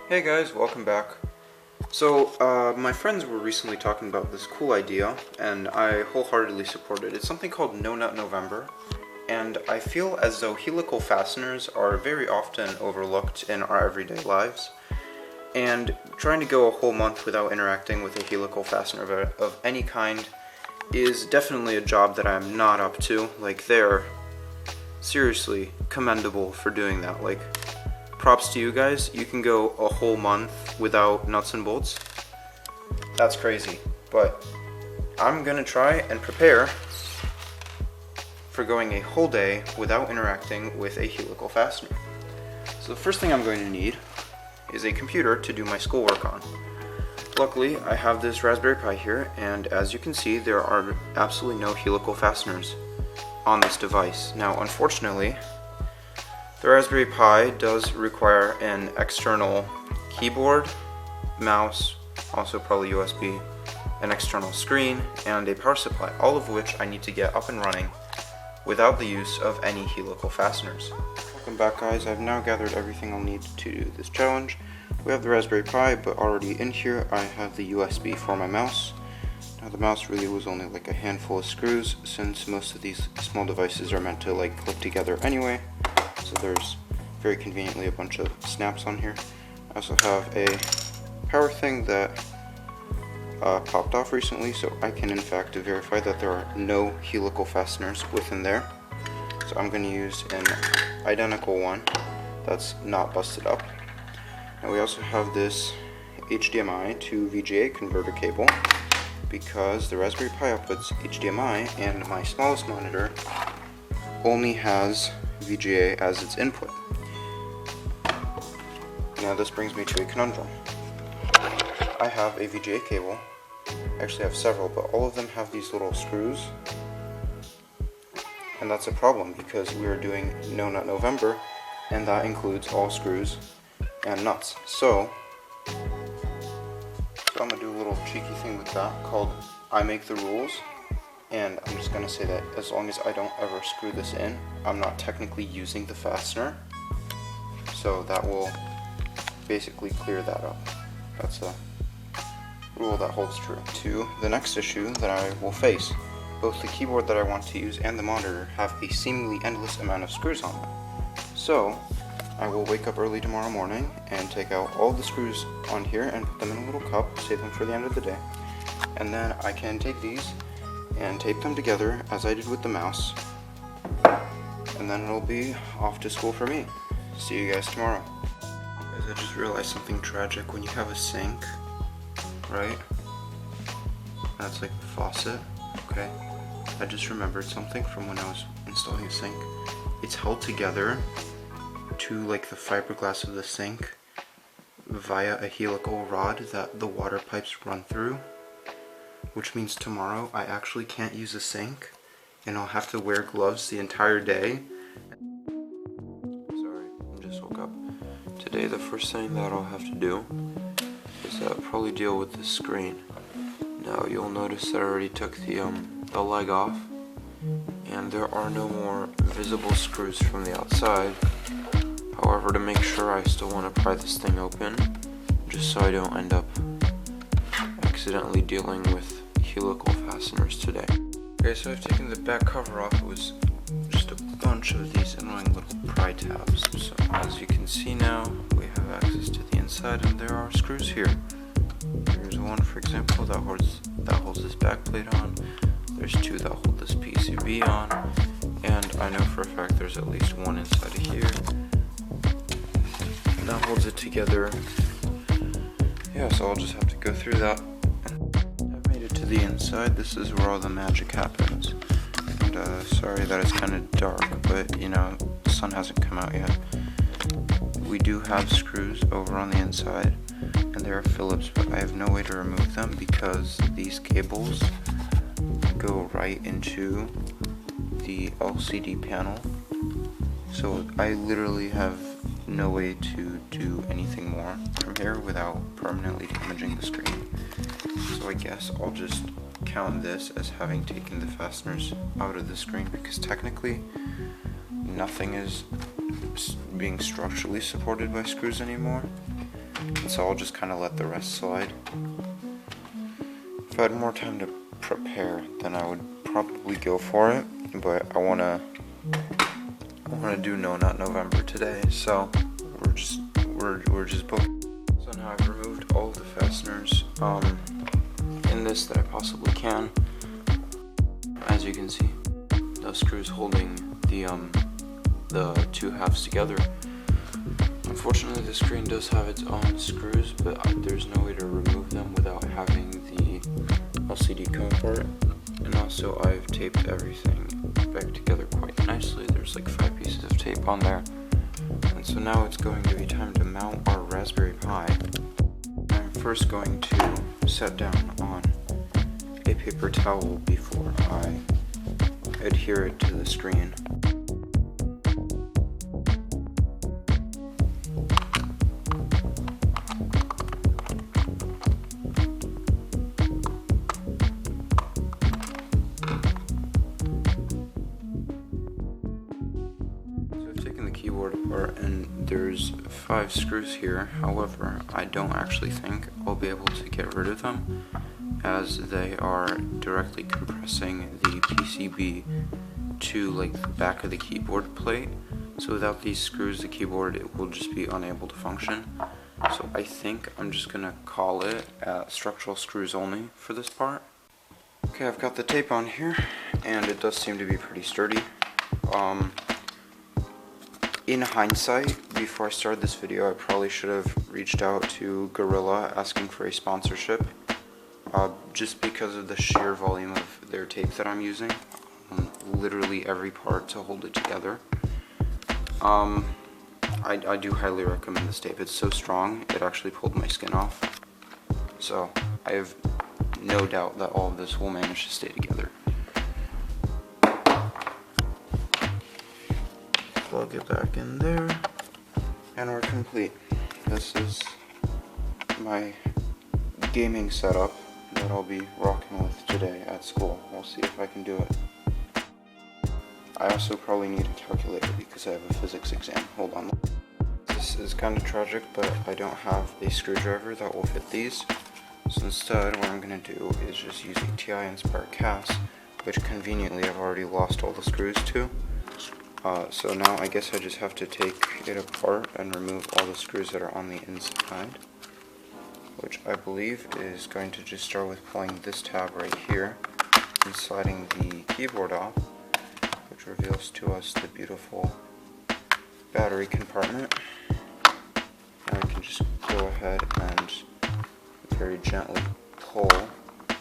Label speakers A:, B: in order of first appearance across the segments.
A: Hey guys, welcome back. So, my friends were recently talking about this cool idea, and I wholeheartedly support it. It's something called No Nut November, and I feel as though helical fasteners are very often overlooked in our everyday lives. And trying to go a whole month without interacting with a helical fastener of any kind is definitely a job that I'm not up to. Like, they're seriously commendable for doing that. Like, props to you guys. You can go a whole month without nuts and bolts. That's crazy. But I'm gonna try and prepare for going a whole day without interacting with a helical fastener. So the first thing I'm going to need is a computer to do my schoolwork on. Luckily, I have this Raspberry Pi here, and as you can see, there are absolutely no helical fasteners on this device. Now, unfortunately, the Raspberry Pi does require an external keyboard, mouse, also probably USB, an external screen, and a power supply, all of which I need to get up and running without the use of any helical fasteners. Welcome back, guys. I've now gathered everything I'll need to do this challenge. We have the Raspberry Pi, but already in here I have the USB for my mouse. Now the mouse really was only like a handful of screws, since most of these small devices are meant to like clip together anyway. So there's very conveniently a bunch of snaps on here. I also have a power thing that popped off recently, so I can in fact verify that there are no helical fasteners within there. So I'm going to use an identical one that's not busted up. And we also have this HDMI to VGA converter cable, because the Raspberry Pi outputs HDMI and my smallest monitor only has VGA as its input. Now this brings me to a conundrum. I have a VGA cable. I actually have several, but all of them have these little screws. And that's a problem because we are doing No Nut November, and that includes all screws and nuts. So I'm gonna do a little cheeky thing with that called I make the rules. And I'm just gonna say that as long as I don't ever screw this in, I'm not technically using the fastener. So that will basically clear that up. That's a rule that holds true. To the next issue that I will face. Both the keyboard that I want to use and the monitor have a seemingly endless amount of screws on them. So I will wake up early tomorrow morning and take out all the screws on here and put them in a little cup, save them for the end of the day. And then I can take these and tape them together as I did with the mouse, and then it'll be off to school for me. See you guys tomorrow. Guys, I just realized something tragic. When you have a sink, right? That's like the faucet, okay? I just remembered something from when I was installing a sink. It's held together to like the fiberglass of the sink via a helical rod that the water pipes run through. Which means tomorrow I actually can't use a sink, and I'll have to wear gloves the entire day. Sorry, I just woke up. Today the first thing that I'll have to do is probably deal with this screen. Now you'll notice that I already took the leg off, and there are no more visible screws from the outside. However, to make sure, I still want to pry this thing open, just so I don't end up accidentally dealing with helical fasteners today. Okay, so I've taken the back cover off. It was just a bunch of these annoying little pry tabs. So as you can see now, we have access to the inside, and there are screws here. There's one, for example, that holds this back plate on. There's two that hold this PCB on, and I know for a fact there's at least one inside of here that holds it together. Yeah, so I'll just have to go through that. I've made it to the inside. This is where all the magic happens. And sorry that it's kind of dark, but you know, the sun hasn't come out yet. We do have screws over on the inside, and they are Phillips, but I have no way to remove them because these cables go right into the LCD panel. So I literally have no way to do anything more from here without permanently damaging the screen. So I guess I'll just count this as having taken the fasteners out of the screen, because technically nothing is being structurally supported by screws anymore. so I'll just kind of let the rest slide. If I had more time to prepare, then I would probably go for it, but I want to do No Nut November today, so we're just booked. So now I've removed all of the fasteners in this that I possibly can. As you can see, the screws holding the two halves together. Unfortunately, the screen does have its own screws, but there's no way to remove them without having the LCD come apart. And also, I've taped everything back together quite nicely. There's like 5 pieces of tape on there. And so now it's going to be time to mount our Raspberry Pi. I'm first going to set down on a paper towel before I adhere it to the screen. Keyboard apart, and there's 5 screws here. However, I don't actually think I'll be able to get rid of them, as they are directly compressing the PCB to like the back of the keyboard plate. So without these screws, the keyboard will just be unable to function. So I think I'm just gonna call it structural screws only for this part. Okay, I've got the tape on here, and it does seem to be pretty sturdy. In hindsight, before I started this video, I probably should have reached out to Gorilla asking for a sponsorship, just because of the sheer volume of their tape that I'm using, literally every part to hold it together. I do highly recommend this tape. It's so strong, it actually pulled my skin off. So I have no doubt that all of this will manage to stay together. Plug it back in there, and we're complete. This is my gaming setup that I'll be rocking with today at school. We'll see if I can do it. I also probably need a calculator because I have a physics exam. Hold on. This is kind of tragic, but I don't have a screwdriver that will fit these. So instead, what I'm going to do is just use a TI Inspire cast, which conveniently I've already lost all the screws to. So now I guess I just have to take it apart and remove all the screws that are on the inside, which I believe is going to just start with pulling this tab right here and sliding the keyboard off, which reveals to us the beautiful battery compartment. Now we can just go ahead and very gently pull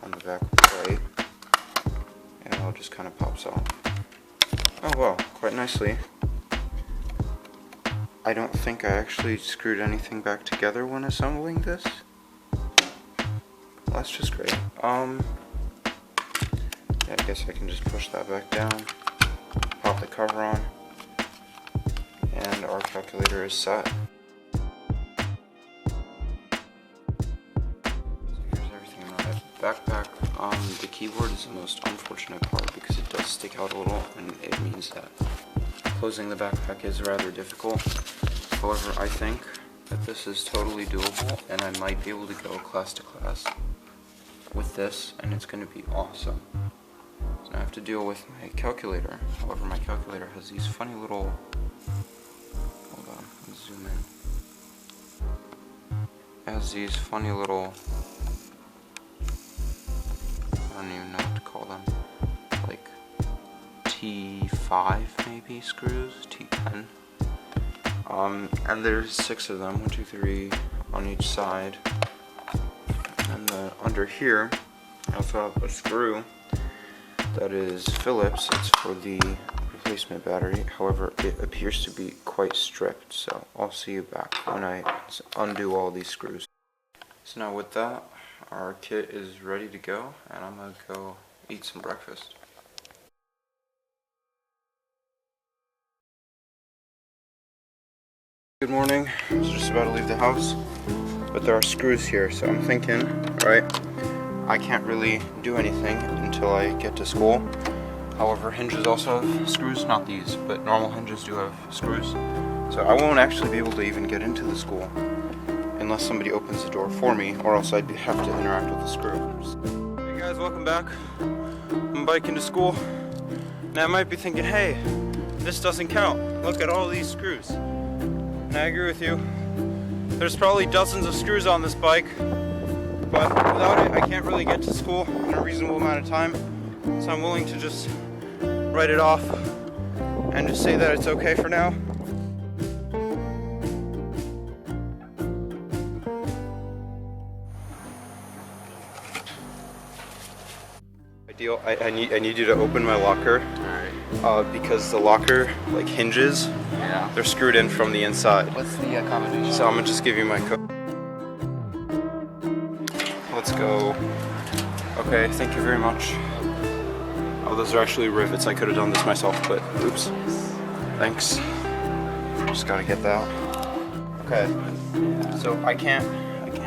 A: on the back plate, and it all just kind of pops off. Oh well, quite nicely. I don't think I actually screwed anything back together when assembling this. Well, that's just great. Yeah, I guess I can just push that back down, pop the cover on, and our calculator is set. So here's everything in my backpack. The keyboard is the most unfortunate part because it does stick out a little, and it means that closing the backpack is rather difficult. However, I think that this is totally doable, and I might be able to go class to class with this, and it's going to be awesome. So I have to deal with my calculator. However, my calculator has these funny little... Hold on, let's zoom in. It has these funny little... I don't even know what to call them, like T5 maybe screws, T10. And there's 6 of them, 1, 2, 3 on each side. And under here, I've got a screw that is Phillips. It's for the replacement battery. However, it appears to be quite stripped, so I'll see you back when I undo all these screws. So now with that, our kit is ready to go, and I'm gonna go eat some breakfast. Good morning. I was just about to leave the house, but there are screws here, so I'm thinking, right, I can't really do anything until I get to school. However, hinges also have screws, not these, but normal hinges do have screws. So I won't actually be able to even get into the school unless somebody opens the door for me, or else I'd have to interact with the screw. Hey guys, welcome back. I'm biking to school. Now I might be thinking, hey, this doesn't count. Look at all these screws. And I agree with you. There's probably dozens of screws on this bike, but without it, I can't really get to school in a reasonable amount of time. So I'm willing to just write it off and just say that it's okay for now. Ideal. I need you to open my locker. Because the locker like hinges.
B: Yeah.
A: They're screwed in from the inside.
B: What's the combination?
A: So I'm gonna just give you my code. Let's go. Okay, thank you very much. Oh, those are actually rivets. I could have done this myself, but oops. Thanks. Just gotta get that. Okay. So I can't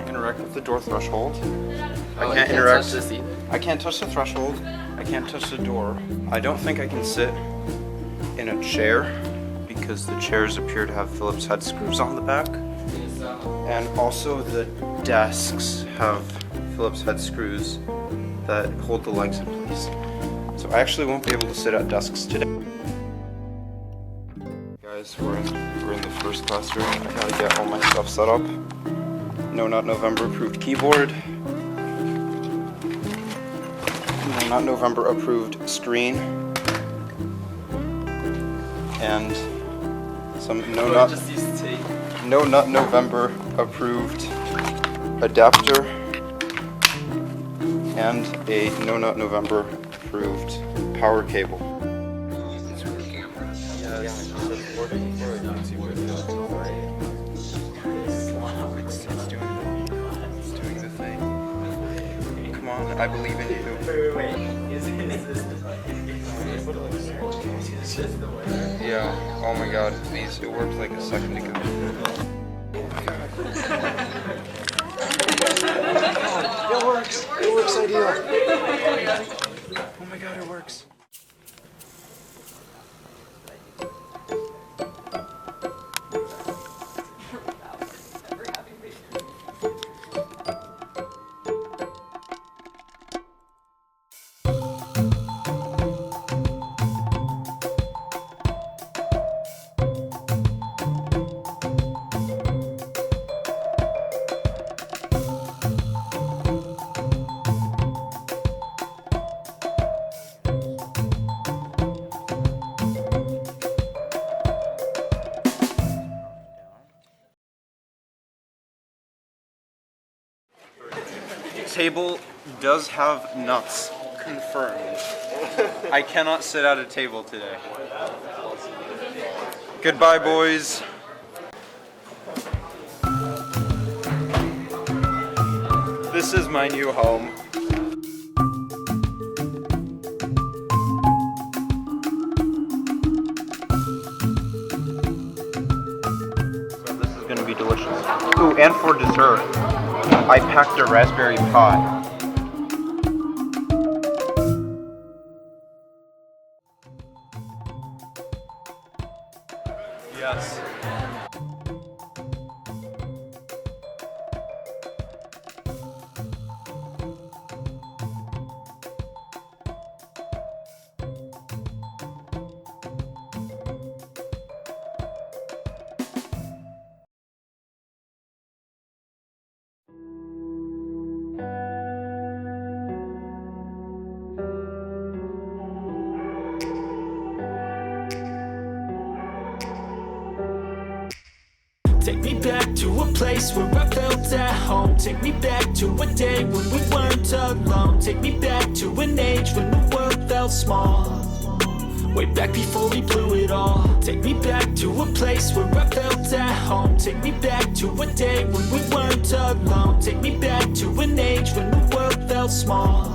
A: interact with the door threshold. I can't interact.
B: Touch the seat.
A: I can't touch the threshold. I can't touch the door. I don't think I can sit in a chair because the chairs appear to have Phillips head screws on the back. And also the desks have Phillips head screws that hold the legs in place. So I actually won't be able to sit at desks today. Guys, we're in the first classroom. I gotta get all my stuff set up. No Not November approved keyboard. No Not November approved screen. And some No Not November approved adapter. And a No Not November approved power cable. Yes. It's doing the thing. Come on, I believe in you.
B: Wait. Is this just the way?
A: Yeah. Oh my god, please. It worked like a second ago. It works. It works ideal. Oh my god, it works. Table does have nuts. Confirmed. I cannot sit at a table today. Goodbye, boys. This is my new home. So this is gonna be delicious. Ooh, and for dessert, I packed a raspberry pie. Yes.
C: Take me back to a place where I felt at home. Take me back to a day when we weren't alone. Take me back to an age when the world felt small. Way back before we blew it all. Take me back to a place where I felt at home. Take me back to a day when we weren't alone. Take me back to an age when the world felt small.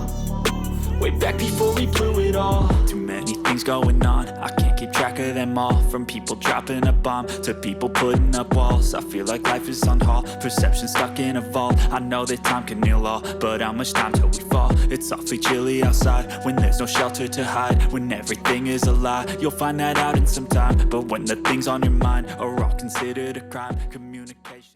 C: Way back before we blew it all. Too many things going on, I can't keep track of them all. From people dropping a bomb to people putting up walls. I feel like life is on hold, perception stuck in a vault. I know that time can heal all, but how much time till we fall? It's awfully chilly outside, when there's no shelter to hide. When everything is a lie, you'll find that out in some time. But when the things on your mind are all considered a crime, communication